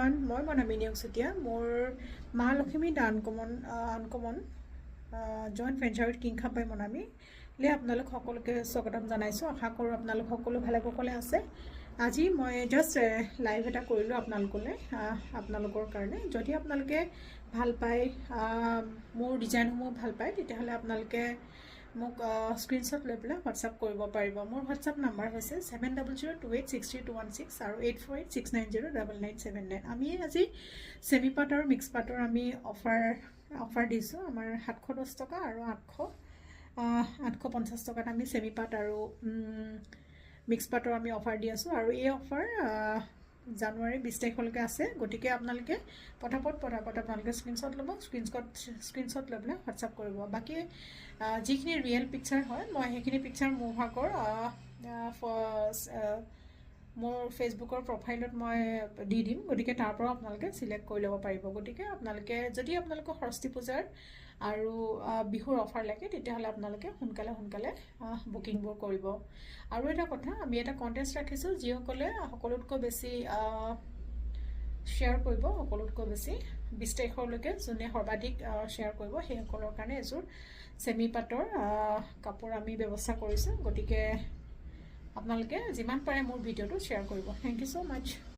Everyone, মই মনামী নিয়োগচুতীয়া। মোৰ মা লক্ষ্মী দ্য আনকমন জইণ্ট ভেঞ্চাৰত কিংখাপ বাই মনামীলৈ আপোনালোক সকলোকে স্বাগতম জনাইছোঁ। আশা কৰোঁ আপোনালোক সকলো ভালে কুশলে আছে। আজি মই জাষ্ট লাইভ এটা কৰিলোঁ আপোনালোকৰ কাৰণে। যদি আপোনালোকে ভাল পায়, মোৰ ডিজাইনসমূহ ভাল পায়, তেতিয়াহ'লে আপোনালোকে মোক স্ক্ৰীনশ্বট লৈ পেলাই হোৱাটছআপ কৰিব পাৰিব। মোৰ হোৱাটছআপ নাম্বাৰ হৈছে 7002863216 আৰু 8486909979। আমি আজি ছেমি পাট আৰু মিক্স পাটৰ আমি অফাৰ দিছোঁ। আমাৰ 710 টকা আৰু 850 টকাত আমি ছেমি পাট আৰু মিক্স পাটৰ আমি অফাৰ দি আছোঁ। আৰু এই অফাৰ জানুৱাৰী 20 তাৰিখলৈকে আছে। গতিকে আপোনালোকে পটাপট আপোনালোকে স্ক্ৰীনশ্বট ল'ব, স্ক্ৰীনশ্বট লৈ পেলাই হোৱাটছআপ কৰিব। বাকী যিখিনি ৰিয়েল পিকচাৰ হয়, মই সেইখিনি পিকচাৰ মোৰ ভাগৰ মোৰ ফেচবুকৰ প্ৰফাইলত মই দি দিম। গতিকে তাৰ পৰা আপোনালোকে চিলেক্ট কৰি ল'ব পাৰিব। গতিকে যদি আপোনালোকৰ সৰস্বতী পূজাৰ আৰু বিহুৰ অফাৰ লাগে, তেতিয়াহ'লে আপোনালোকে সোনকালে বুকিংবোৰ কৰিব। আৰু এটা কথা, আমি এটা কণ্টেষ্ট ৰাখিছোঁ। যিসকলে সকলোতকৈ বেছি শ্বেয়াৰ কৰিব, সকলোতকৈ বেছি 20 তাৰিখলৈকে যোনে সৰ্বাধিক শ্বেয়াৰ কৰিব, সেইসকলৰ কাৰণে এযোৰ ছেমি পাটৰ কাপোৰ আমি ব্যৱস্থা কৰিছোঁ। গতিকে আপোনালোকে যিমান পাৰে মোৰ ভিডিঅ'টো শ্বেয়াৰ কৰিব। Thank you so' much.